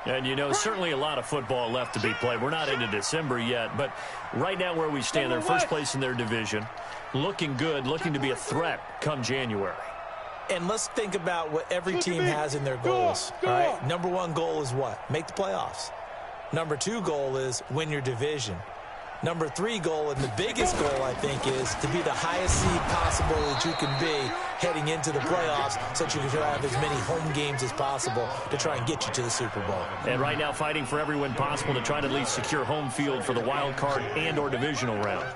And, you know, certainly a lot of football left to be played. We're not into December yet, but right now where we stand, they're first place in their division, looking good, looking to be a threat come January. And let's think about what every team has in their goals, all right? Number one goal is what? Make the playoffs. Number two goal is win your division. Number three goal, and the biggest goal, I think, is to be the highest seed possible that you can be heading into the playoffs so that you can have as many home games as possible to try and get you to the Super Bowl. And right now fighting for every win possible to try to at least secure home field for the wild card and or divisional round.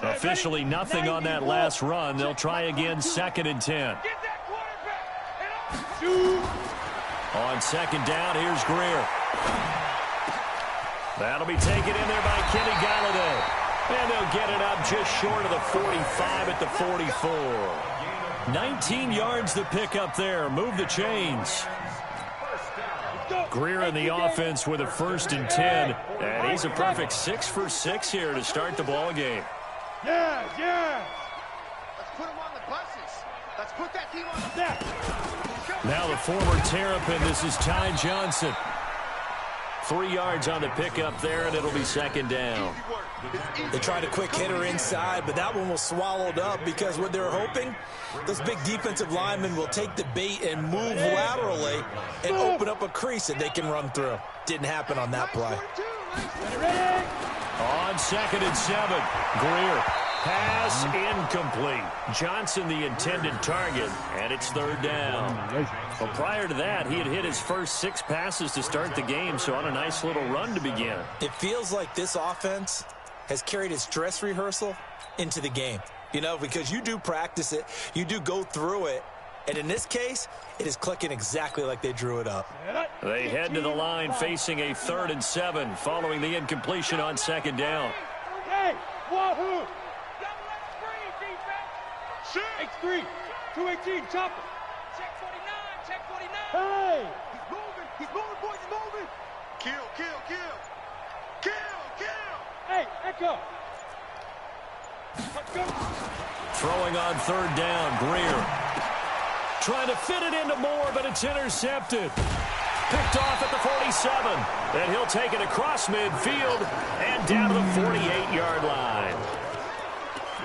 Officially nothing on that last run. They'll try again, 2nd and 10. On 2nd down, here's Greer. That'll be taken in there by Kenny Galladay. And they'll get it up just short of the 45 at the 44. 19 yards to pick up there. Move the chains. Greer in the offense with a 1st and 10. And he's a perfect 6 for 6 here to start the ball game. Yeah. Let's put them on the buses. Let's put that team on the Now the former Terrapin, this is Ty Johnson. 3 yards on the pickup there, and it'll be 2nd down. They tried a quick hitter inside, but that one was swallowed up because what they're hoping, those big defensive linemen will take the bait and move laterally and open up a crease that they can run through. Didn't happen on that play. On 2nd and 7, Greer. Pass incomplete. Johnson the intended target, and it's 3rd down. Well, prior to that, he had hit his first 6 passes to start the game, so on a nice little run to begin. It feels like this offense has carried its dress rehearsal into the game. You know, because you do practice it, you do go through it, and in this case, it is clicking exactly like they drew it up. They head to the line facing a 3rd and 7 following the incompletion on 2nd down. Hey, wahoo! X3, 218, chop it. Check 49. Hey! He's moving, boys, he's moving. Kill. Hey, Echo. Let's go. Throwing on 3rd down, Greer. Trying to fit it into Moore, but it's intercepted. Picked off at the 47. And he'll take it across midfield and down to the 48-yard line.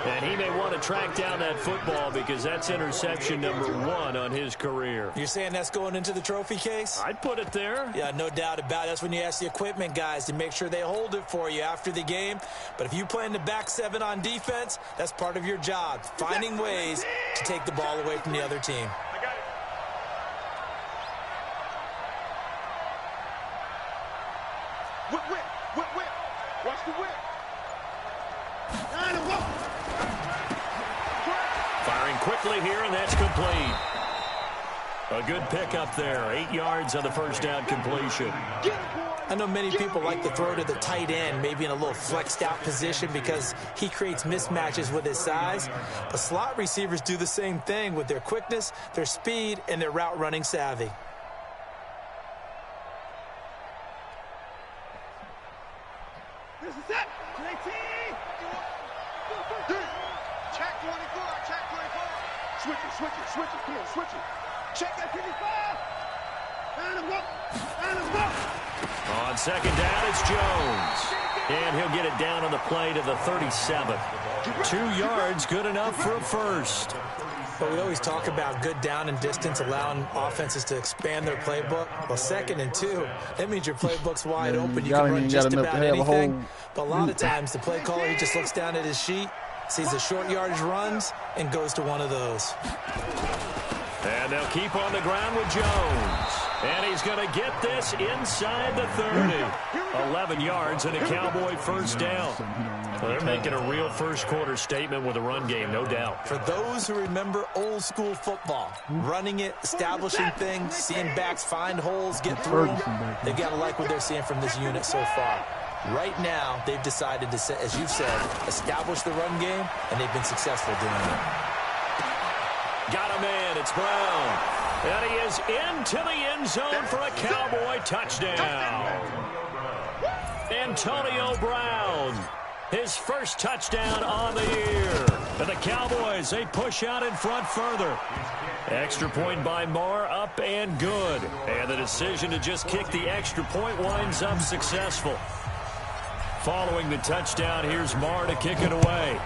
And he may want to track down that football because that's interception number 1 on his career. You're saying that's going into the trophy case? I'd put it there. Yeah, no doubt about it. That's when you ask the equipment guys to make sure they hold it for you after the game. But if you play in the back 7 on defense, that's part of your job, finding ways to take the ball away from the other team. I got it. Whip. Watch the whip. Firing quickly here, and that's complete. A good pickup there. 8 yards on the 1st down completion. I know many people like to throw to the tight end, maybe in a little flexed out position because he creates mismatches with his size. But slot receivers do the same thing with their quickness, their speed, and their route running savvy. This is it. Check 24. Switch it. Come on, switch it. Check that 55. And it's up. On 2nd down, it's Jones. And he'll get it down on the play to the 37. 2 yards, good enough for a 1st. But we always talk about good down and distance, allowing offenses to expand their playbook. Well, 2nd and 2, that means your playbook's wide open. You can run just about anything. But a lot of times, the play caller, he just looks down at his sheet, sees the short yardage runs, and goes to one of those. And they'll keep on the ground with Jones. And he's going to get this inside the 30. 11 yards and a Cowboy 1st down. Well, they're making a real first-quarter statement with a run game, no doubt. For those who remember old-school football, running it, establishing things, seeing backs find holes, get through them, they've got to like what they're seeing from this unit so far. Right now, they've decided to, as you've said, establish the run game, and they've been successful doing it. Got a man, it's Brown. And he is into the end zone for a Cowboy touchdown. Antonio Brown His first touchdown on the year. And the Cowboys, they push out in front further. Extra point by Marr, up and good. And the decision to just kick the extra point winds up successful. Following the touchdown, here's Marr to kick it away.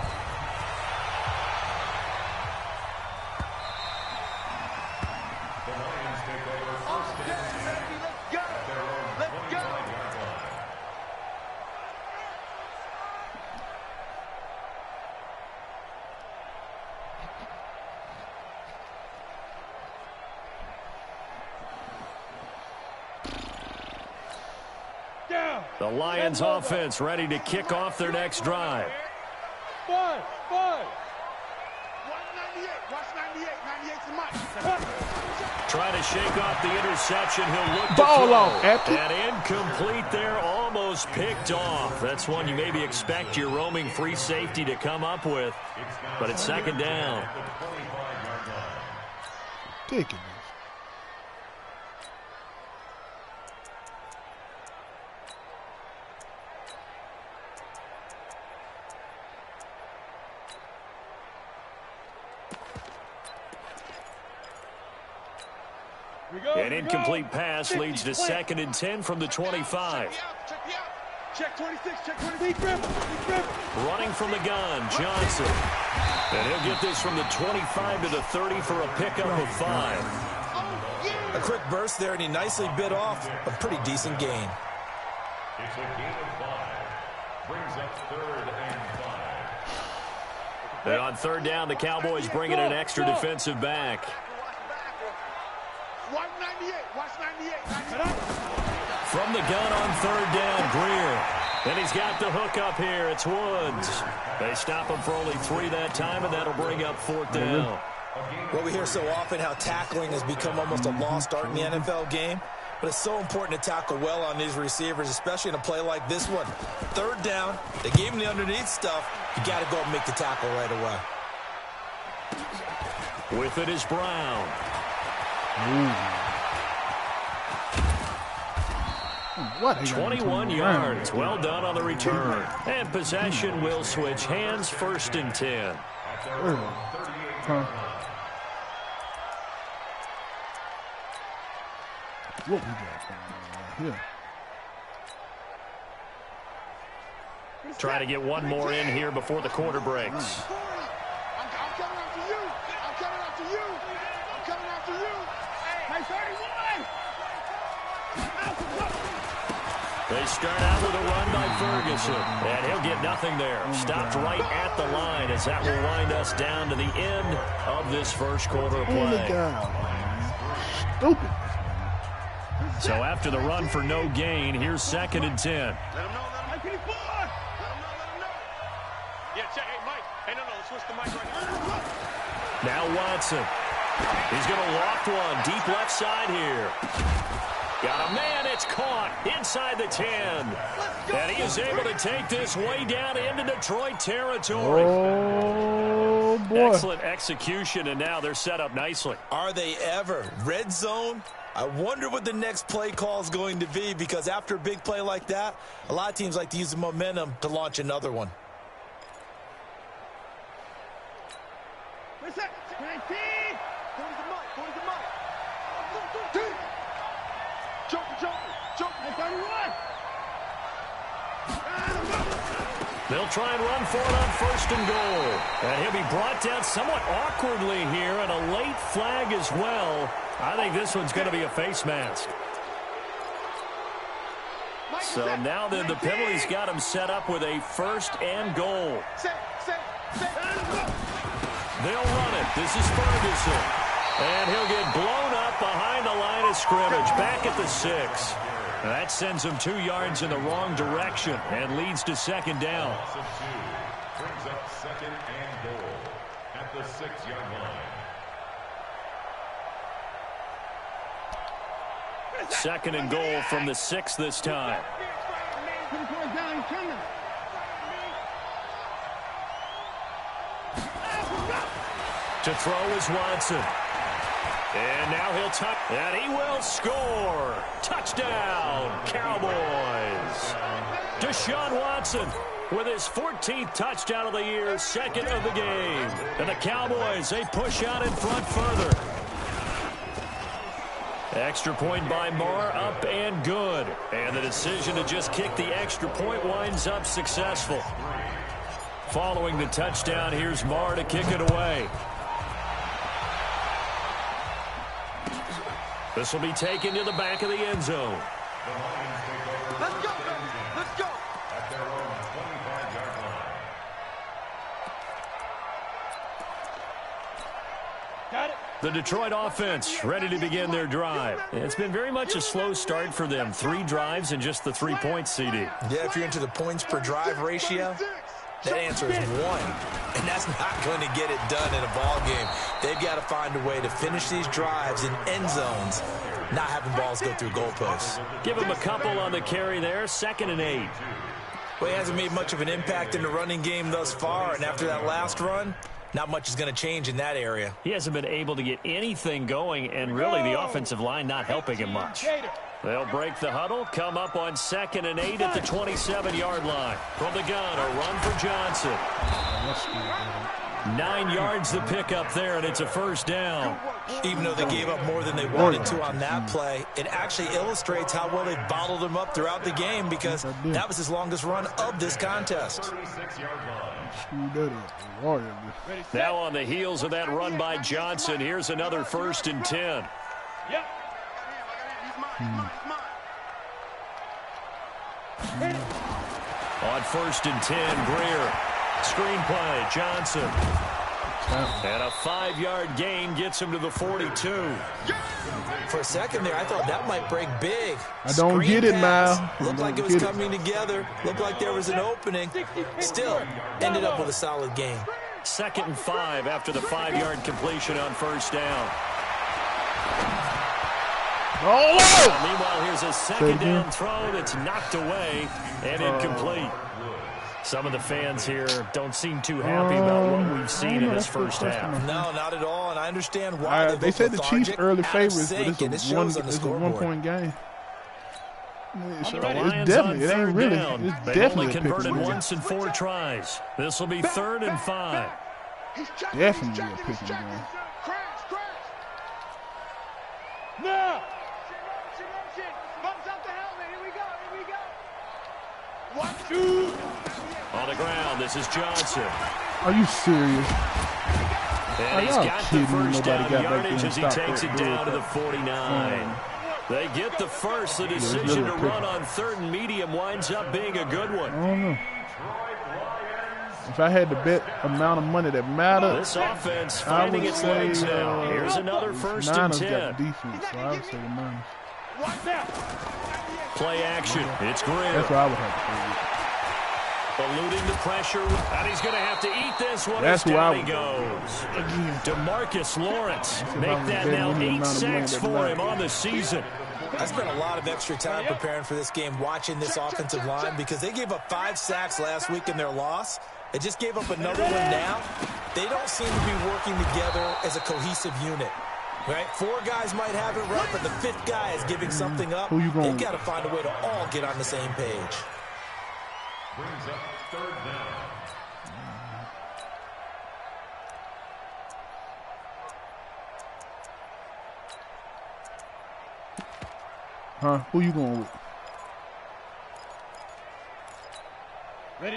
The Lions offense ready to kick off their next drive. 5. Watch 98. 98's the mic. Trying to shake off the interception. He'll look to Ball throw. off, Epic. And incomplete there, almost picked off. That's one you maybe expect your roaming free safety to come up with. But it's second down. Taking this. An incomplete pass leads to 2nd and 10 from the 25. Check 26. Check 26. Grip. Running from the gun, Johnson. And he'll get this from the 25 to the 30 for a pickup of 5. A quick burst there, and he nicely bit off a pretty decent gain. It's a gain of 5. Brings up 3rd and 5. And on 3rd down, the Cowboys bring in an extra defensive back. Watch 98. Watch 98. From the gun on 3rd down, Greer. And he's got the hook up here. It's Woods. They stop him for only 3 that time, and that'll bring up 4th down. Well, we hear so often how tackling has become almost a lost art in the NFL game. But it's so important to tackle well on these receivers, especially in a play like this one. 3rd down, they gave him the underneath stuff. You got to go and make the tackle right away. With it is Brown. What? 21 yards. Well done on the return. And possession will switch hands, 1st and 10. What we got going on here? Try to get one more in here before the quarter breaks. I'm coming after you. I'm coming after you. I'm coming after you. Hey, 31. They start out with a run by Ferguson. And he'll get nothing there. Stopped right at the line as that will wind us down to the end of this first quarter of play. Stupid. So after the run for no gain, here's 2nd and 10. Let him know. Let him know. Yeah, check. Hey, Mike. Hey, no. Switch the mic right now. Now Watson. He's going to loft one deep left side here. Got a man. It's caught inside the 10. And he is able to take this way down into Detroit territory. Oh, boy. Excellent execution, and now they're set up nicely. Are they ever? Red zone? I wonder what the next play call is going to be, because after a big play like that, a lot of teams like to use the momentum to launch another one. What's that? 19. Go to the mic. Jump. Hey, 31. They'll try and run for it on 1st and goal. And he'll be brought down somewhat awkwardly here, and a late flag as well. I think this one's going to be a face mask. So now then, the penalty's got him set up with a 1st and goal. They'll run it. This is Ferguson. And he'll get blown up behind the line of scrimmage, back at the 6. That sends him 2 yards in the wrong direction and leads to 2nd down. Brings up 2nd and goal at the 6-yard line. 2nd and goal from the 6 this time. To throw is Watson. And now he'll tuck, and he will score. Touchdown, Cowboys. Deshaun Watson with his 14th touchdown of the year, second of the game. And the Cowboys, they push out in front further. Extra point by Marr, up and good. And the decision to just kick the extra point winds up successful. Following the touchdown, here's Marr to kick it away. This will be taken to the back of the end zone. Let's go, let's go. At their own 25-yard line. Got it. The Detroit offense ready to begin their drive. It's been very much a slow start for them. 3 drives and just the 3 points, CD. Yeah, if you're into the points per drive ratio, that answer is 1. And that's not going to get it done in a ball game. They've got to find a way to finish these drives in end zones, not having balls go through goalposts. Give him a couple on the carry there, 2nd and 8. Well, he hasn't made much of an impact in the running game thus far, and after that last run, not much is going to change in that area. He hasn't been able to get anything going, and really the offensive line not helping him much. They'll break the huddle, come up on 2nd and 8 at the 27-yard line. From the gun, a run for Johnson. 9 yards the pick up there, and it's a first down. Even though they gave up more than they wanted to on that play, it actually illustrates how well they bottled him up throughout the game, because that was his longest run of this contest. Now on the heels of that run by Johnson, here's another 1st and 10. Yep. On 1st and 10, Greer. Screenplay, Johnson. And a 5-yard gain gets him to the 42. For a second there, I thought that might break big. I don't Screen get it, pass. Mal. Looked like it was coming together. Looked like there was an opening. Still, ended up with a solid game. 2nd and 5 after the 5-yard completion on 1st down. Oh! Meanwhile, here's a 2nd down throw that's knocked away and incomplete. Some of the fans here don't seem too happy about what we've seen in this first half. No, not at all, and I understand why. They said the Chiefs early favorites, but it's it's a one-point game. The Lions on It ain't 3rd really. down. It's They definitely only a converted pick 'em once in 4 tries. This will be 3rd and 5. Definitely a pick 'em game. Now. Bumps out the helmet. Here we go. Here we go. 1, 2. On the ground, this is Johnson. Are you serious? And he's y'all got the kidding me? first Nobody down got back there yardage and as he stopped takes that it down to bull the 49. They get the first. The decision to run on 3rd and medium winds up being a good one. I don't know. If I had to bet amount of money that mattered, This offense I finding would its say legs now. Here's another 1st and Niners 10. got defense, so I would say the Niners. Play action. It's Greer. That's what I would have to say. Eluding the pressure, and he's going to have to eat this one. That's as who down I he would goes. Again. DeMarcus Lawrence I make was that betting now any 8 amount of money sacks that for him night. on the season. I spent a lot of extra time preparing for this game, watching this offensive line, because they gave up 5 sacks last week in their loss. They just gave up another one now. They don't seem to be working together as a cohesive unit. Right? 4 guys might have it right, but the 5th guy is giving something up. Who you going They've got to find a way to all get on the same page. Brings up 3rd down. Who you going with?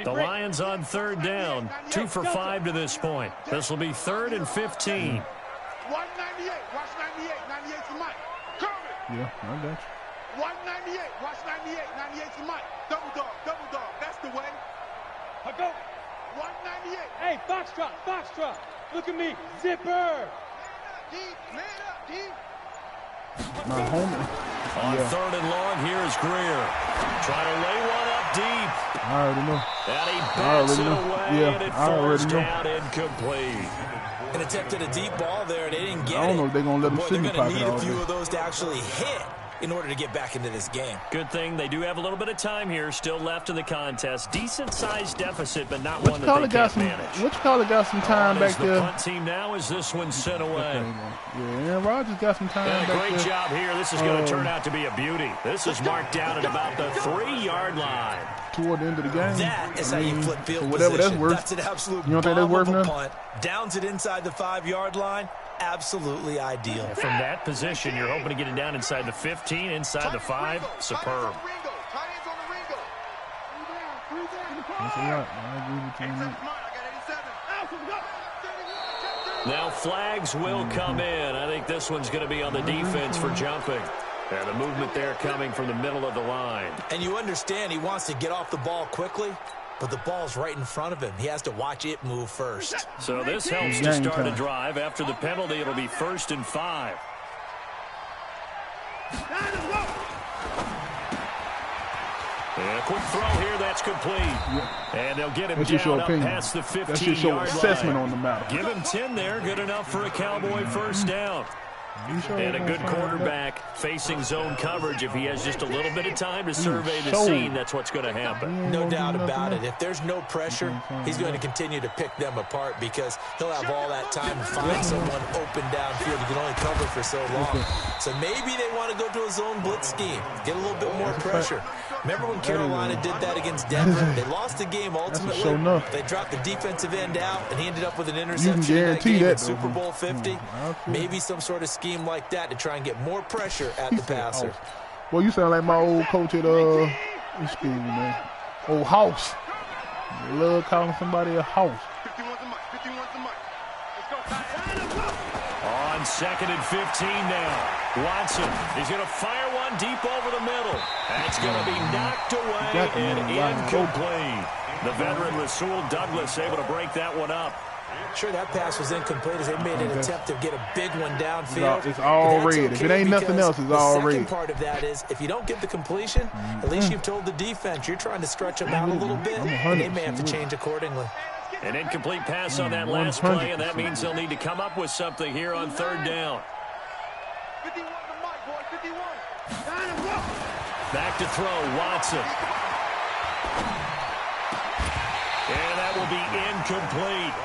The Lions on 3rd down. 2 for 5 to this point. This will be 3rd and 15. 198. Watch 98. 98 for Mike. Cover it. Yeah, I got you. 198. Watch 98. 98 for Mike. Double dog. Double dog. That's the way. I go. 198. Hey, Foxtrot. Foxtrot. Look at me. Zipper. Deep. Man up. Deep. My homie. On 3rd and long, here's Greer. Trying to lay one up deep. I already know. And he bats it away, Yeah, and it I already falls know. down incomplete. And attempted a deep ball there. They didn't get it. I don't know if they're going to let him Boy, sit in they're the going to pocket need all a few day. of those to actually hit in order to get back into this game. Good thing they do have a little bit of time here still left in the contest. Decent-sized deficit, but not What one you that call they it got can't some? manage. What you call it got some time back The there? punt team now as this one's sent away. Yeah, Rodgers got some time And a back great there. job here. This is going to turn out to be a beauty. This is marked down at about the 3-yard line. Toward the end of the game. That is how you flip field for whatever position. that's worth. That's an absolute You don't think that's bomb worth of a enough? punt. Downs it inside the 5-yard line. Absolutely ideal. And from that position, you're hoping to get it down inside the 15, inside the 5. Superb. That's a lot. I agree with you on that. Now flags will come in. I think this one's going to be on the defense for jumping. And the movement there coming from the middle of the line. And you understand he wants to get off the ball quickly, but the ball's right in front of him. He has to watch it move first. So this helps to start a drive. After the penalty, it'll be 1st and 5. And a quick throw here, that's complete. And they'll get him down up past the 15-yard line. That's just your assessment on the matter. Give him 10 there, good enough for a Cowboy first down. And a good quarterback facing zone coverage. If he has just a little bit of time to survey the scene, that's what's going to happen. No doubt about it. If there's no pressure, he's going to continue to pick them apart because he'll have all that time to find someone open downfield. He can only cover for so long. So maybe they want to go to a zone blitz scheme, get a little bit more pressure. Remember when Carolina did that against Denver? They lost the game ultimately. They dropped the defensive end out, and he ended up with an interception in that game in Super Bowl 50. Maybe some sort of scheme like that to try and get more pressure at the passer. Well, you sound like my old coach at what school, man? Old House. I love calling somebody a house. On 2nd and 15 now. Watson is going to fire one deep over the middle. That's going to be knocked away and incomplete. The veteran Rasul Douglas able to break that one up. Sure, that pass was incomplete as they made an attempt to get a big one downfield. It's all red. If it ain't nothing else, it's all red. The second part of that is if you don't get the completion, at least you've told the defense you're trying to stretch them out a little bit, and they may have to change accordingly. An incomplete pass on that last play, and that means they'll need to come up with something here on 3rd down. Back to throw, Watson. And that will be incomplete.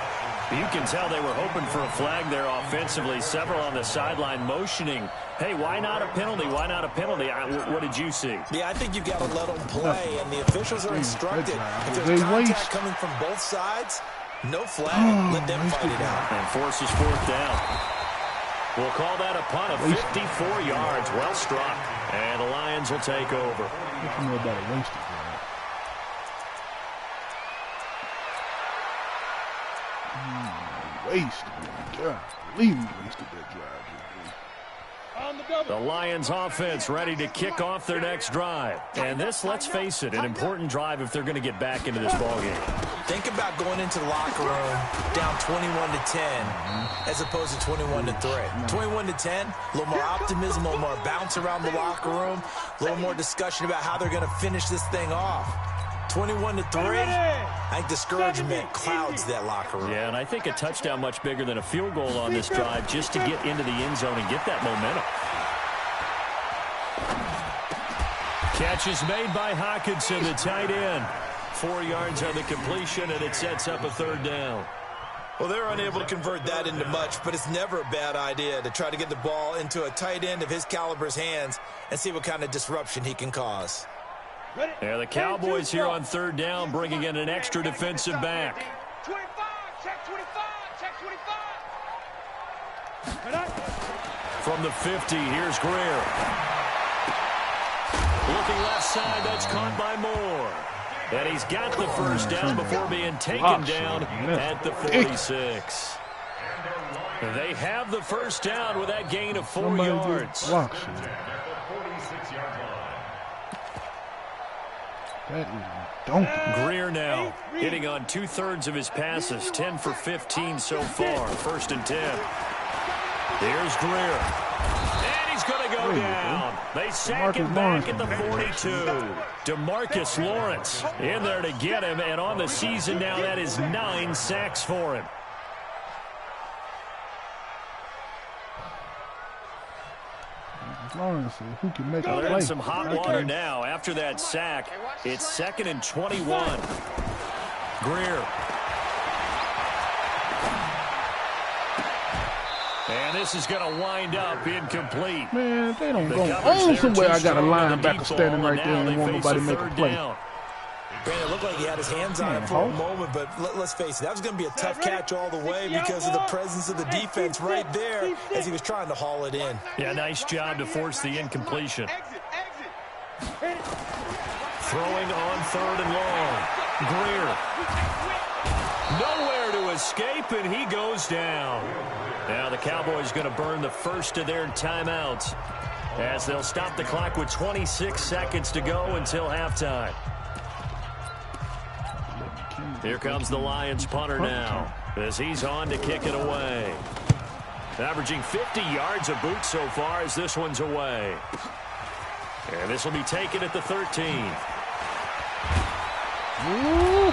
You can tell they were hoping for a flag there offensively. Several on the sideline motioning, hey, why not a penalty? Why not a penalty? What did you see? Yeah, I think you've got to let them play, and the officials are instructed. If there's contact coming from both sides, no flag. Let them fight it out. And forces 4th down. We'll call that a punt of 54 yards. Well struck. And the Lions will take over. You know about a wasted drive. Wasted. God, leave me wasted that drive. The Lions offense ready to kick off their next drive. And this, let's face it, an important drive if they're going to get back into this ballgame. Think about going into the locker room down 21-10 as opposed to 21-3. 21-10, a little more optimism, a little more bounce around the locker room, a little more discussion about how they're going to finish this thing off. 21-3, I think discouragement clouds that locker room. Yeah, and I think a touchdown much bigger than a field goal on this drive just to get into the end zone and get that momentum. Catch is made by Hawkinson, the tight end. 4 yards on the completion, and it sets up a 3rd down. Well, they're unable to convert that into much, but it's never a bad idea to try to get the ball into a tight end of his caliber's hands and see what kind of disruption he can cause. Yeah, the Cowboys here on 3rd down, bringing in an extra defensive back. 25, check 25, check 25. From the 50, here's Greer. Looking left side, that's caught by Moore. And he's got the first down before being taken down at the 46. They have the first down with that gain of 4 yards. That is donkey. Greer now hitting on 2/3 of his passes, 10 for 15 so far. 1st and 10. Here's Greer. And he's going to go down. They sack him back at the 42. DeMarcus Lawrence in there to get him. And on the season now, that is 9 sacks for him. Lawrence said, who can make a They're play? in some hot water now. After that sack, it's 2nd and 21. Greer. And this is going to wind up incomplete. Man, if they don't go on somewhere, I got a linebacker standing right there and won't nobody make a play. Brandon, it looked like he had his hands on it for a moment, but let's face it, that was going to be a tough catch all the way because of the presence of the defense right there as he was trying to haul it in. Yeah, nice job to force the incompletion. Throwing on 3rd and long. Greer. Nowhere to escape, and he goes down. Now the Cowboys going to burn the first of their timeouts as they'll stop the clock with 26 seconds to go until halftime. Here comes the Lions punter now as he's on to kick it away. Averaging 50 yards a boot so far as this one's away. And this will be taken at the 13. Ooh.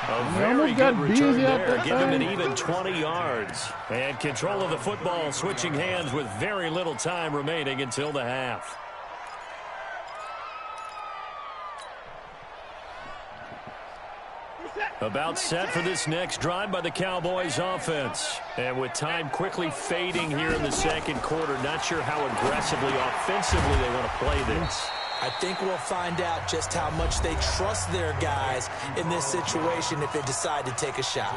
A very good return there, giving an even 20 yards. And control of the football switching hands with very little time remaining until the half. About set for this next drive by the Cowboys offense. And with time quickly fading here in the second quarter, not sure how aggressively, offensively they want to play this. I think we'll find out just how much they trust their guys in this situation if they decide to take a shot.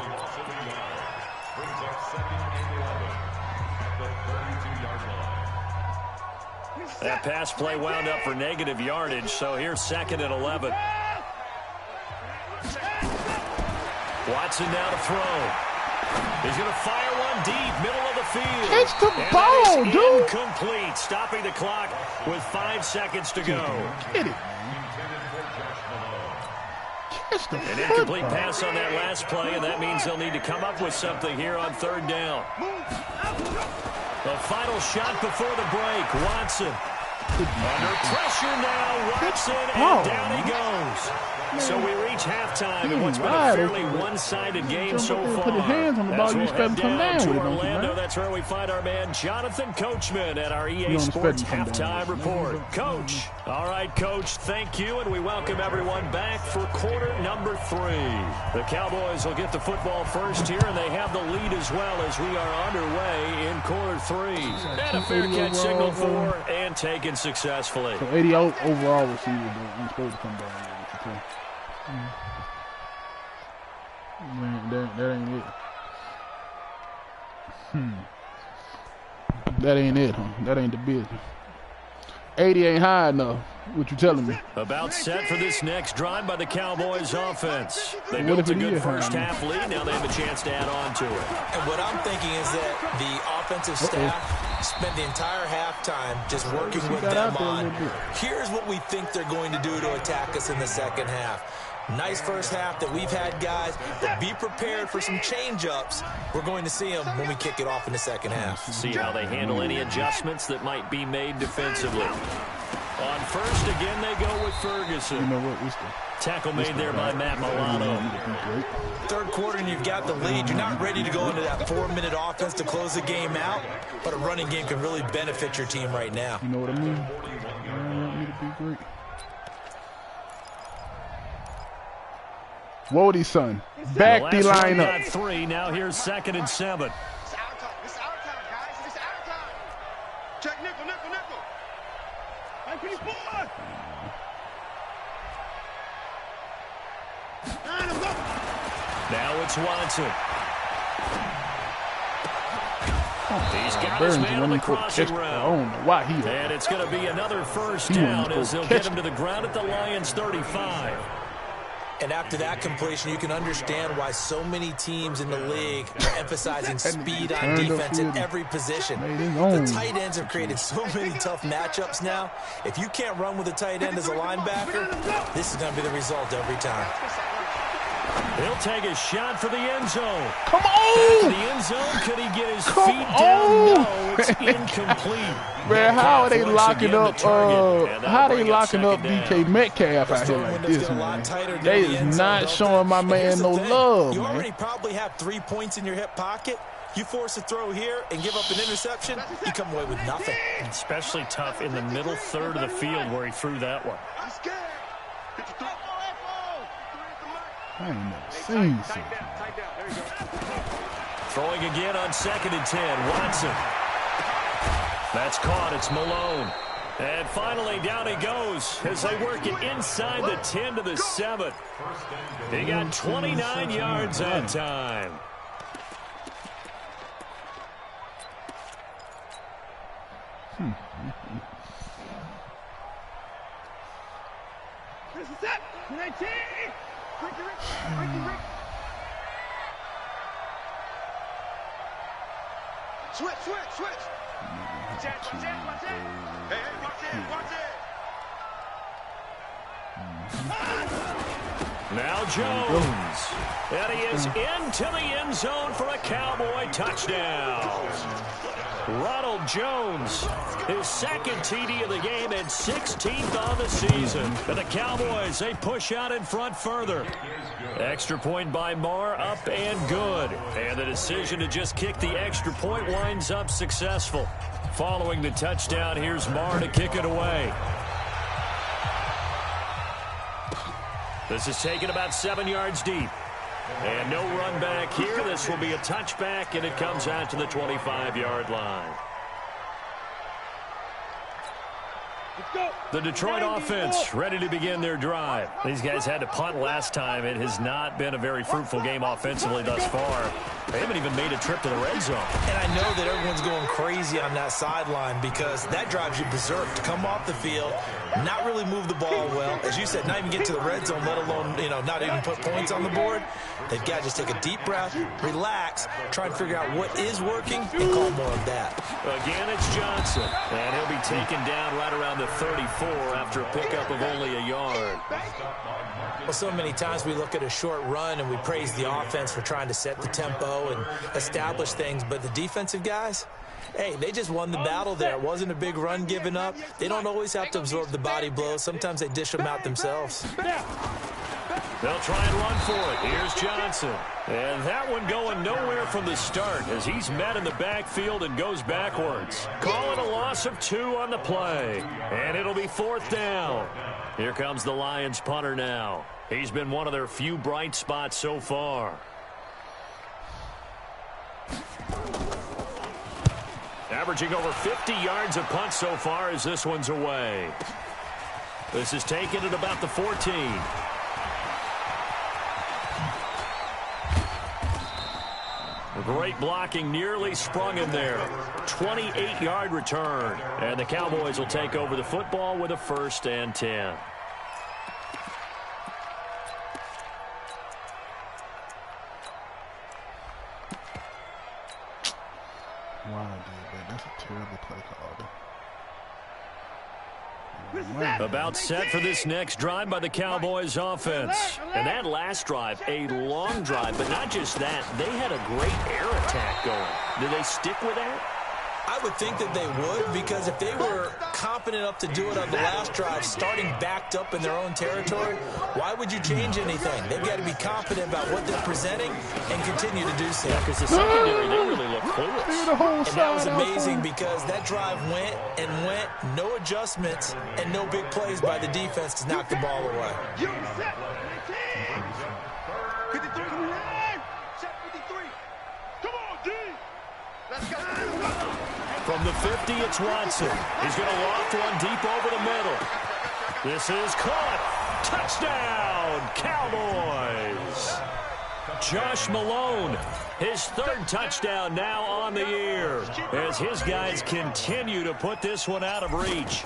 That pass play wound up for negative yardage, so here's 2nd and 11. Watson now to throw. He's going to fire one deep, middle of the field. It's the ball, dude. Incomplete, stopping the clock with 5 seconds to go. Get it. An incomplete pass on that last play, and that means they'll need to come up with something here on 3rd down. The final shot before the break. Watson under pressure now. Watson, and down he goes. So we reach halftime in what's been a fairly one-sided game so far. Put his hands on the ball, you expect him to come down with it, Orlando, that's where we find our man Jonathan Coachman at our EA Sports Halftime Report. Coach, all right, Coach, thank you, and we welcome everyone back for quarter number 3. The Cowboys will get the football first here, and they have the lead as well as we are underway in quarter 3. And a fair catch signal for and taken successfully. So 80 overall receivers, ain't supposed to come down. Man, that ain't it. That ain't it, huh? That ain't the business. 80 ain't high enough. What you telling me? About set for this next drive by the Cowboys offense. They built a good first half lead. Now they have a chance to add on to it. And what I'm thinking is that the offensive staff spent the entire halftime just working with them on, here's what we think they're going to do to attack us in the second half. Nice first half that we've had, guys, but be prepared for some change-ups. We're going to see them when we kick it off in the second half. See how they handle any adjustments that might be made defensively. On first, again, they go with Ferguson. You know what? Tackle made there by Matt Milano. Third quarter, and you've got the lead. You're not ready to go into that 4-minute offense to close the game out, but a running game can really benefit your team right now. You know what I mean? I want me to be great. Wody, son. Back the line up. 3. Now here's 2nd and 7. It's our time. It's our time, guys. It's our time. Check nickel, nickel, nickel. Hey, pretty boy. Now it's Watson. He's got his man on the crossing route. I don't know why he. And it's going to be another first down as they'll get him to the ground at the Lions' 35. And after that completion, you can understand why so many teams in the league are emphasizing speed on defense in every position. The tight ends have created so many tough matchups now. If you can't run with a tight end as a linebacker, this is going to be the result every time. He'll take a shot for the end zone. Come on! The end zone, could he get his feet down? No, it's incomplete. Man, how are they locking up? How are they locking up DK Metcalf out here like this, man? They is not showing my man no love, You man. already probably have 3 points in your hip pocket. You force a throw here and give up an interception, you come away with nothing. Especially tough in the middle third of the field where he threw that one. I ain't never seen something. Throwing again on 2nd and 10. Watson. That's caught. It's Malone. And finally, down he goes as they work it inside the 10 to the 7. He got 29 yards that time. Switch. Watch it. Hey, watch it. Now Jones. And he is into the end zone for a Cowboy touchdown. Ronald Jones, his 2nd TD of the game and 16th on the season. And the Cowboys, they push out in front further. Extra point by Marr, up and good. And the decision to just kick the extra point winds up successful. Following the touchdown, here's Marr to kick it away. This is taken about 7 yards deep. And no run back here. This will be a touchback, and it comes out to the 25-yard line. The Detroit offense ready to begin their drive. These guys had to punt last time. It has not been a very fruitful game offensively thus far. They haven't even made a trip to the red zone. And I know that everyone's going crazy on that sideline because that drives you berserk to come off the field, not really move the ball well. As you said, not even get to the red zone, let alone, not even put points on the board. They've got to just take a deep breath, relax, try and figure out what is working, and call more of that. Again, it's Johnson. And he'll be taken down right around the 34 after a pickup of only a yard. Well, so many times we look at a short run and we praise the offense for trying to set the tempo and establish things, but the defensive guys, hey, they just won the battle there. It wasn't a big run given up. They don't always have to absorb the body blows. Sometimes they dish them out themselves. They'll try and run for it. Here's Johnson. And that one going nowhere from the start as he's met in the backfield and goes backwards. Call it a loss of 2 on the play. And it'll be 4th down. Here comes the Lions punter now. He's been one of their few bright spots so far. Averaging over 50 yards a punt so far as this one's away. This is taken at about the 14. Great blocking, nearly sprung him there. 28-yard return. And the Cowboys will take over the football with a 1st and 10. Wow, dude, that's a terrible play call. About set for this next drive by the Cowboys offense. And that last drive, a long drive, but not just that. They had a great air attack going. Did they stick with that? I would think that they would, because if they were confident enough to do it on the last drive, starting backed up in their own territory, why would you change anything? They've got to be confident about what they're presenting and continue to do so. Because the secondary, they really look clueless. And that was amazing because that drive went and went, no adjustments and no big plays by the defense to knock the ball away. From the 50, it's Watson. He's going to loft one deep over the middle. This is caught. Touchdown, Cowboys. Josh Malone, his 3rd touchdown now on the year as his guys continue to put this one out of reach.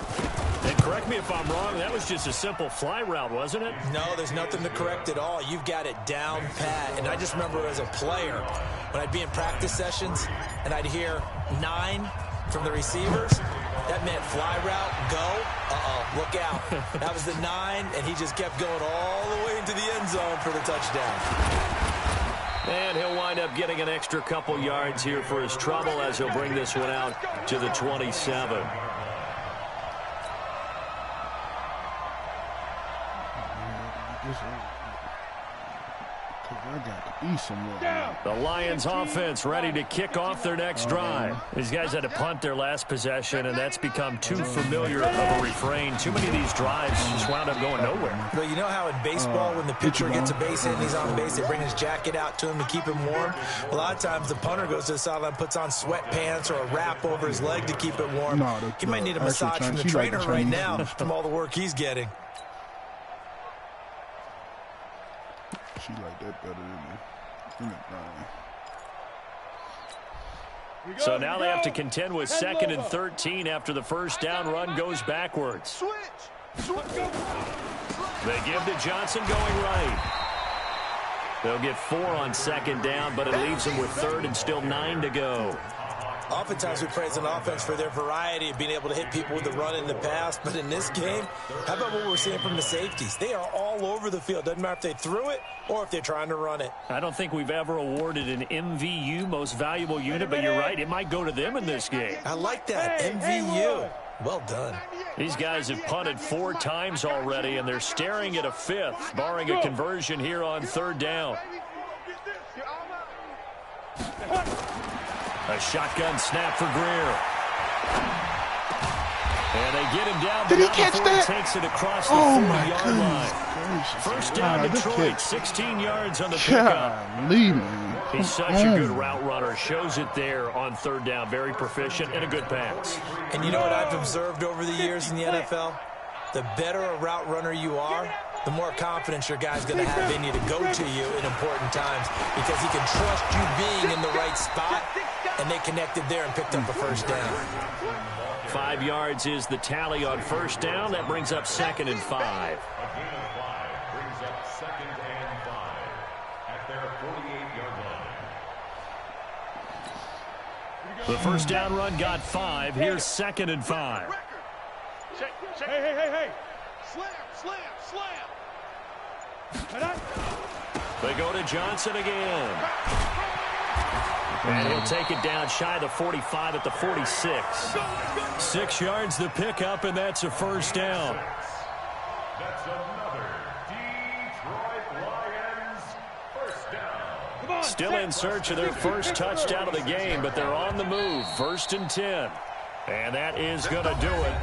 And correct me if I'm wrong, that was just a simple fly route, wasn't it? No, there's nothing to correct at all. You've got it down pat. And I just remember as a player, when I'd be in practice sessions and I'd hear 9 from the receivers, that meant fly route, go, look out. That was the 9, and he just kept going all the way into the end zone for the touchdown. And he'll wind up getting an extra couple yards here for his trouble as he'll bring this one out to the 27. I got East somewhere. The Lions offense ready to kick off their next drive. These guys had to punt their last possession, and that's become too familiar of a refrain. Too many of these drives just wound up going nowhere. But you know how in baseball, when the pitcher gets a base hit and he's on base, they bring his jacket out to him to keep him warm? A lot of times the punter goes to the sideline, puts on sweatpants or a wrap over his leg to keep it warm. He might need a massage from the trainer right now from all the work he's getting. She like that better than me. So now they have to contend with 2nd and 13 after the first down run goes backwards. They give to Johnson going right. They'll get 4 on 2nd down, but it leaves them with 3rd and still 9 to go. Oftentimes we praise an offense for their variety of being able to hit people with the run in the pass. But in this game, how about what we're seeing from the safeties? They are all over the field. Doesn't matter if they threw it or if they're trying to run it. I don't think we've ever awarded an MVU, most valuable unit, but you're right. It might go to them in this game. I like that. MVU. Well done. These guys have punted 4 times already, and they're staring at a 5th, barring a conversion here on 3rd down. A shotgun snap for Greer. And they get him down. Did he catch that? He takes it across the 40-yard line. Gracious. First down, Detroit, 16 yards on the pickup. He's such a good route runner. Shows it there on 3rd down. Very proficient and a good pass. And you know what I've observed over the years in the NFL? The better a route runner you are, the more confidence your guy's going to have in you to go to you in important times because he can trust you being in the right spot, and they connected there and picked up a first down. 5 yards is the tally on 1st down. That brings up 2nd and 5. A gain of 5 brings up 2nd and 5 at their 48-yard line. The first down run got 5. Here's 2nd and 5. Hey. Slam. They go to Johnson again. And he'll take it down shy of the 45 at the 46. 6 yards the pickup, and that's a first down. That's another Detroit Lions first down. Still in search of their first touchdown of the game, but they're on the move. 1st and 10. And that is going to do it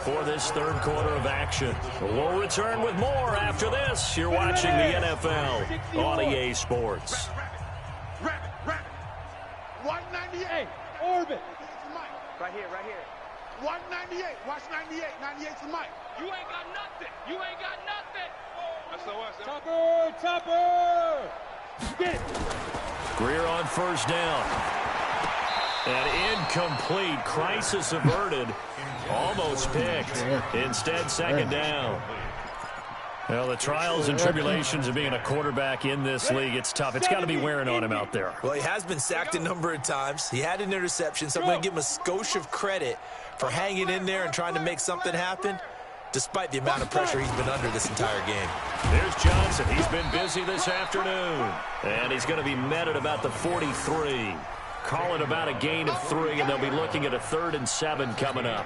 for this 3rd quarter of action. We'll return with more after this. You're watching the NFL on EA Sports. Rapid. 198. Orbit. Right here. 198. Watch 98. 98's the mic. You ain't got nothing. Topper. Get it. Greer on 1st down. An incomplete. Crisis averted. Almost picked. Instead, 2nd down. Well, the trials and tribulations of being a quarterback in this league, it's tough. It's got to be wearing on him out there. Well, he has been sacked a number of times. He had an interception, so I'm going to give him a skosh of credit for hanging in there and trying to make something happen, despite the amount of pressure he's been under this entire game. There's Johnson. He's been busy this afternoon. And he's going to be met at about the 43. Call it about a gain of 3, and they'll be looking at a 3rd and 7 coming up.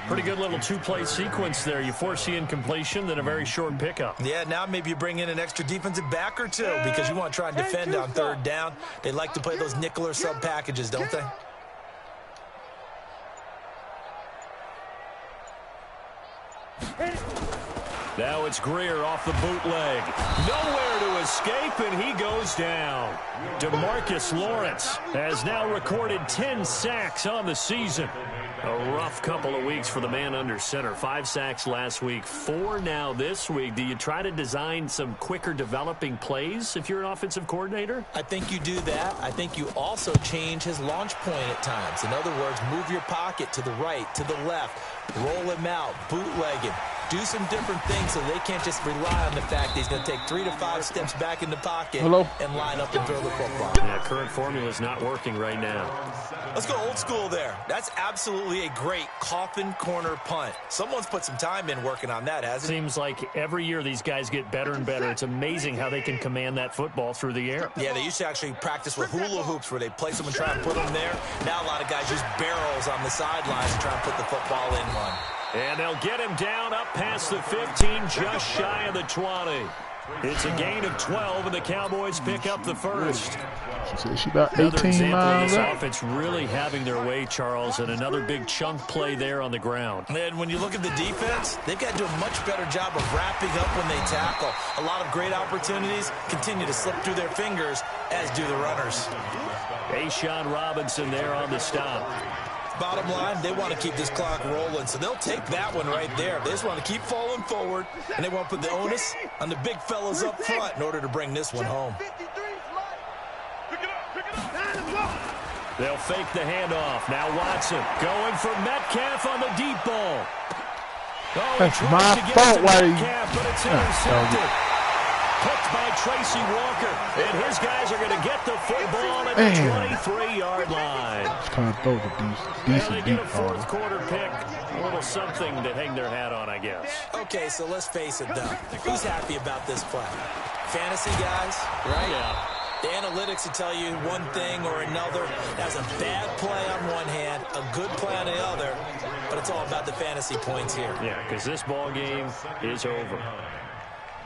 Pretty good little 2-play sequence there. You force the incompletion, then a very short pickup. Yeah, now maybe you bring in an extra defensive back or 2 because you want to try and defend on 3rd down. They like to play those nickel or sub packages, don't they? Now it's Greer off the bootleg. Nowhere to escape, and he goes down. DeMarcus Lawrence has now recorded 10 sacks on the season. A rough couple of weeks for the man under center. 5 sacks last week, 4 now this week. Do you try to design some quicker developing plays if you're an offensive coordinator? I think you do that. I think you also change his launch point at times. In other words, move your pocket to the right, to the left, roll him out, bootleg him. Do some different things so they can't just rely on the fact that he's going to take 3 to 5 steps back in the pocket and line up and throw the football. Yeah, current formula is not working right now. Let's go old school there. That's absolutely a great coffin corner punt. Someone's put some time in working on that, hasn't it? Seems like every year these guys get better and better. It's amazing how they can command that football through the air. Yeah, they used to actually practice with hula hoops where they place them and try and put them there. Now a lot of guys use barrels on the sidelines to try and put the football in one. And they'll get him down up past the 15, just shy of the 20. It's a gain of 12, and the Cowboys pick up the first. She said she about Another 18 example of miles this out. offense really having their way, Charles, and another big chunk play there on the ground. And when you look at the defense, they've got to do a much better job of wrapping up when they tackle. A lot of great opportunities continue to slip through their fingers, as do the runners. A'Shawn Robinson there on the stop. Bottom line, they want to keep this clock rolling, so they'll take that one right there. They just want to keep falling forward, and they want to put the onus on the big fellas up front in order to bring this one home. They'll fake the handoff. Now Watson going for Metcalf on the deep ball. Oh, That's my fault why he... Metcalf, but it's intercepted. Picked by Tracy Walker, and his guys are going to get the football at the 23-yard line. Just kind of throw the decent They get a deep fourth ball. quarter pick. A little something to hang their hat on, I guess. Okay, so let's face it, though. Who's happy about this play? Fantasy guys, right? Yeah. The analytics will tell you one thing or another. That's a bad play on one hand, a good play on the other, but it's all about the fantasy points here. Yeah, because this ball game is over.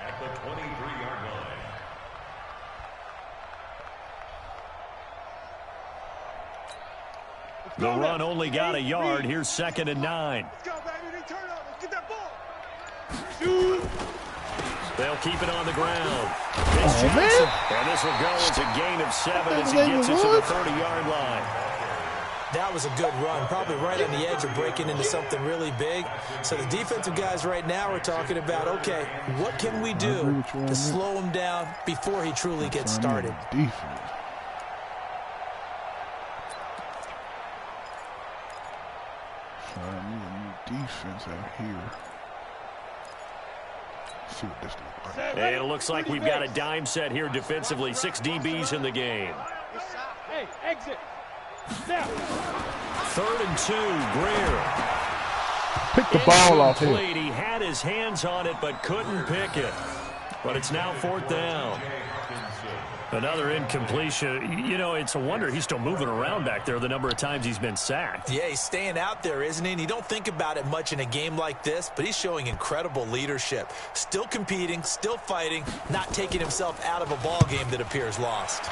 At the 23-yard line. The run only got a yard. Here's 2nd and 9. Let's go, baby. Turn over. Get that ball. They'll keep it on the ground. Oh, man. And this will go as a gain of 7 as he gets it to the 30-yard line. That was a good run, probably right on the edge of breaking into something really big. So the defensive guys right now are talking about, okay, what can we do to slow him down before he truly gets started? Defense. So I need a new defense out here. Let's see what this looks like. And it looks like we've got a dime set here defensively. 6 DBs in the game. Hey, exit. Now. 3rd and 2, Greer. Pick the ball off here. Incomplete. He had his hands on it but couldn't pick it. But it's now 4th down. Another incompletion. You know, it's a wonder he's still moving around back there the number of times he's been sacked. Yeah, he's staying out there, isn't he? And you don't think about it much in a game like this, but he's showing incredible leadership. Still competing, still fighting, not taking himself out of a ball game that appears lost.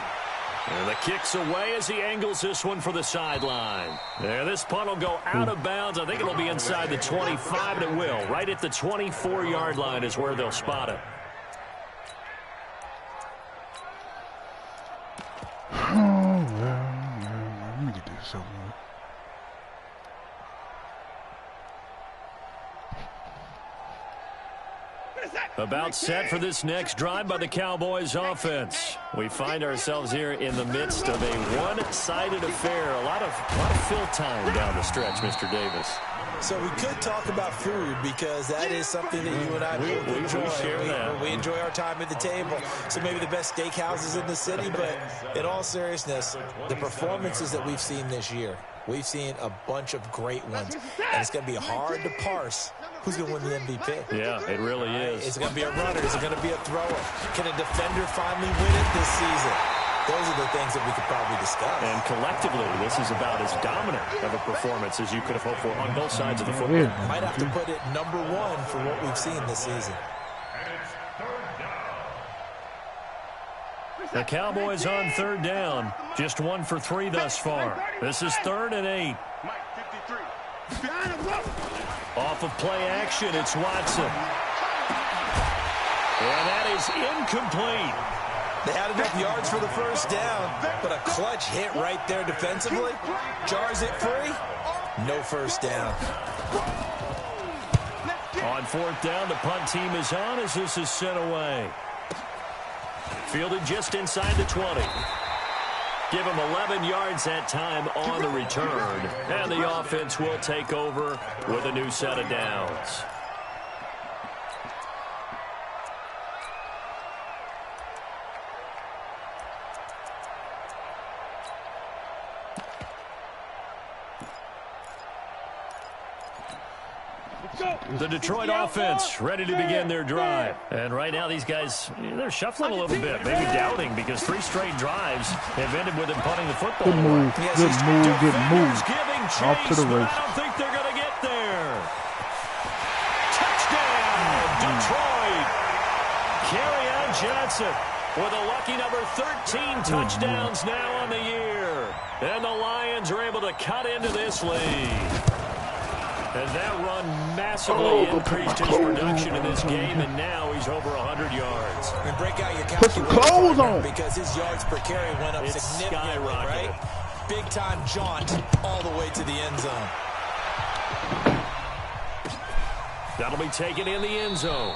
And the kick's away as he angles this one for the sideline. There, this punt will go out of bounds. I think it'll be inside the 25, and it will. Right at the 24-yard line is where they'll spot it. Oh, well, let me get this over with. About set for this next drive by the Cowboys offense. We find ourselves here in the midst of a one-sided affair. A lot of fill time down the stretch, Mr. Davis. So we could talk about food because that is something that you and I both enjoy. We share that. We enjoy our time at the table. So maybe the best steakhouses in the city, but in all seriousness, the performances that we've seen this year, we've seen a bunch of great ones. And it's going to be hard to parse who's going to win the MVP. Yeah, it really is. Is it going to be a runner? Is it going to be a thrower? Can a defender finally win it this season? Those are the things that we could probably discuss. And collectively, this is about as dominant of a performance as you could have hoped for on both sides of the football. Might have to put it number 1 for what we've seen this season. The Cowboys on 3rd down. Just 1 for 3 thus far. This is 3rd and 8. Off of play action, it's Watson. And that is incomplete. They had enough yards for the first down, but a clutch hit right there defensively. Jars it free. No first down. On 4th down, the punt team is on as this is sent away. Fielded just inside the 20. Give him 11 yards that time on the return. And the offense will take over with a new set of downs. The Detroit offense ready to begin their drive. And right now these guys, they're shuffling a little bit, maybe doubting because 3 straight drives have ended with them punting the football. Good move, good move. Off to the race. I don't think they're going to get there. Touchdown, Detroit. Carry on Johnson with a lucky number 13 touchdowns now on the year. And the Lions are able to cut into this lead. And that run massively increased his production in this game, and now he's over 100 yards. And break out your Put some clothes on. Because his yards per carry went up significantly, right? Big-time jaunt all the way to the end zone. That'll be taken in the end zone.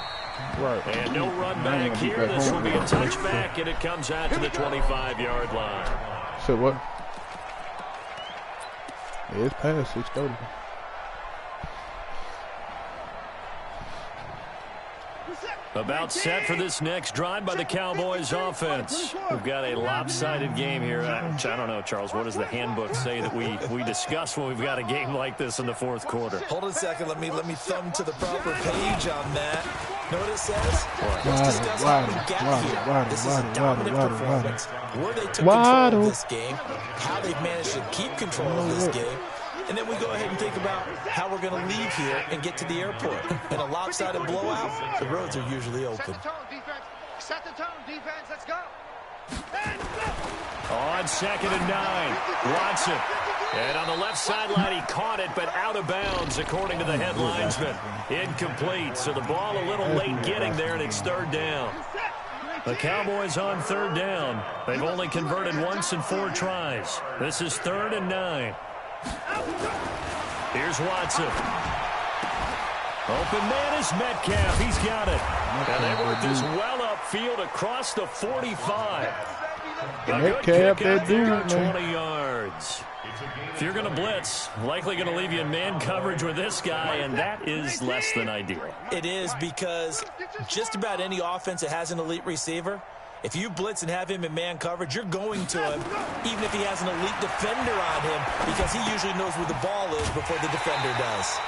Right. And no run back here. This will be a touchback, and it comes out to the 25-yard line. So what? Yeah, it's past 6:30. About set for this next drive by the Cowboys offense. We've got a lopsided game here. I don't know, Charles, what does the handbook say that we discuss when we've got a game like this in the fourth quarter? Hold on a second. Let me thumb to the proper page on that. Know what it says? Let's discuss how we got here. This is a dominant performance. Where they took control of this game, how they've managed to keep control of this game. And then we go ahead and think about how we're going to leave here and get to the airport. In a lopsided blowout, the roads are usually open. Set the tone, defense. Set the tone, defense. Let's go. And go. On 2nd and 9, Watson. And on the left sideline, he caught it, but out of bounds, according to the head linesman. Incomplete, so the ball a little late getting there, and it's 3rd down. The Cowboys on 3rd down. They've only converted once in 4 tries. This is 3rd and 9. Here's Watson. Open man is Metcalf. He's got it. And they work this well upfield across the 45. Metcalf, that dude, 20 yards. If you're going to blitz, likely going to leave you in man coverage with this guy, and that is less than ideal. It is, because just about any offense that has an elite receiver, if you blitz and have him in man coverage, you're going to him, even if he has an elite defender on him, because he usually knows where the ball is before the defender does.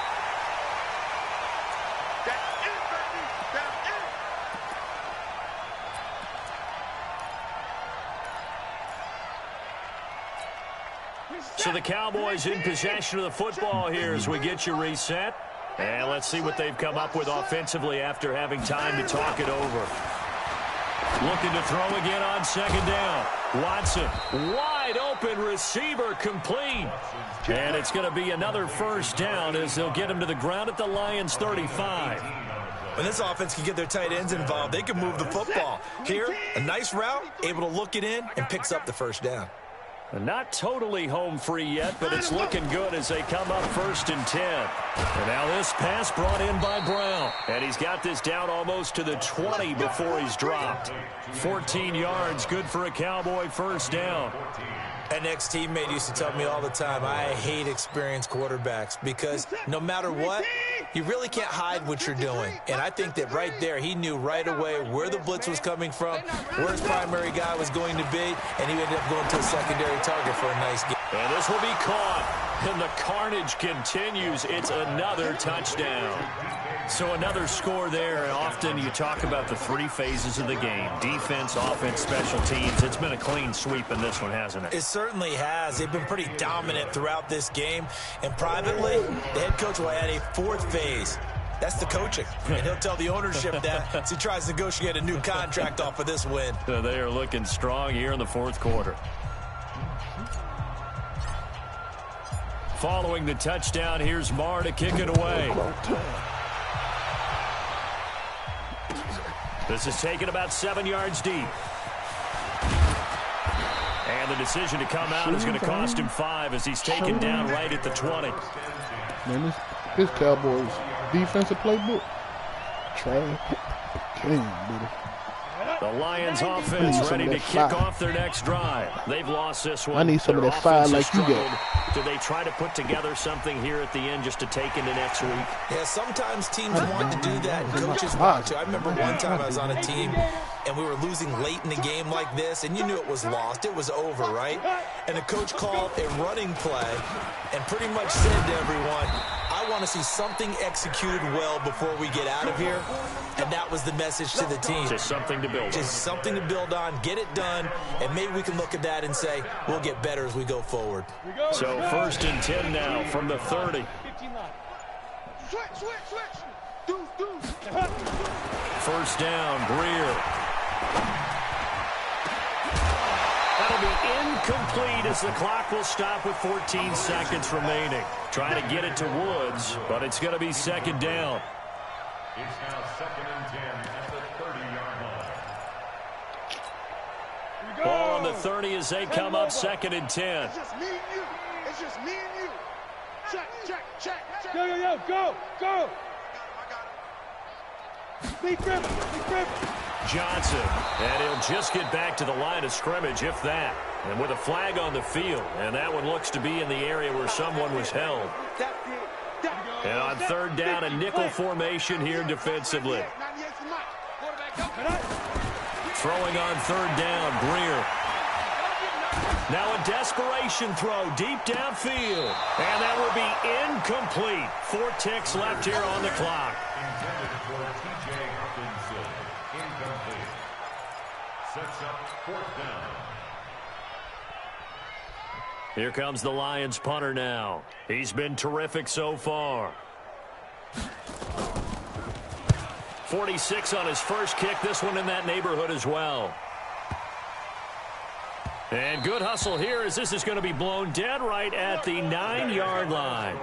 So the Cowboys in possession of the football here as we get you reset. And let's see what they've come up with offensively after having time to talk it over. Looking to throw again on 2nd down. Watson, wide open receiver, complete. And it's going to be another 1st down as they'll get him to the ground at the Lions 35. When this offense can get their tight ends involved, they can move the football. Here, a nice route, able to look it in, and picks up the 1st down. Not totally home free yet, but it's looking good as they come up 1st and 10. And now this pass brought in by Brown. And he's got this down almost to the 20 before he's dropped. 14 yards, good for a Cowboy 1st down. An ex-teammate used to tell me all the time, I hate experienced quarterbacks because no matter what, you really can't hide what you're doing. And I think that right there, he knew right away where the blitz was coming from, where his primary guy was going to be, and he ended up going to a secondary target for a nice game. And this will be caught, and the carnage continues. It's another touchdown. So another score there, and often you talk about the 3 phases of the game. Defense, offense, special teams. It's been a clean sweep in this one, hasn't it? It certainly has. They've been pretty dominant throughout this game. And privately, the head coach will add a 4th phase. That's the coaching. And he'll tell the ownership that as he tries to negotiate a new contract off of this win. So they are looking strong here in the 4th quarter. Following the touchdown, here's Marr to kick it away. This is taken about 7 yards deep. And the decision to come out is going to cost him 5 as he's taken down right at the 20. Man, this Cowboys defensive playbook. Trash. Damn, buddy. The Lions offense ready to kick off their next drive. They've lost this one. I need some of that fire like you got. Do they try to put together something here at the end just to take into next week? Yeah, sometimes teams want to do that, and coaches want to. I remember one time I was on a team, and we were losing late in the game like this, and you knew it was lost. It was over, right? And the coach called a running play and pretty much said to everyone, I want to see something executed well before we get out of here. And that was the message to the team. Just something to build on. Just something to build on, get it done, and maybe we can look at that and say, we'll get better as we go forward. So 1st and 10 now from the 30. Switch. Deuce. 1st down, Greer. That'll be incomplete as the clock will stop with 14 seconds remaining. Trying to get it to Woods, but it's going to be second down. It's now 2nd and 10 at the 30-yard line. Ball on the 30 as they come up 2nd and 10. It's just me and you. It's just me and you. Check, check, check, check. Go, go. I got it. Be crippled. Johnson, and he'll just get back to the line of scrimmage, if that. And with a flag on the field, and that one looks to be in the area where someone was held. And on 3rd down, a nickel formation here defensively. Throwing on 3rd down, Greer. Now a desperation throw deep downfield. And that will be incomplete. 4 ticks left here on the clock. Intended for T.J. Hopkinson. Incomplete. Sets up 4th down. Here comes the Lions punter now. He's been terrific so far. 46 on his first kick. This one in that neighborhood as well. And good hustle here as this is going to be blown dead right at the 9-yard line.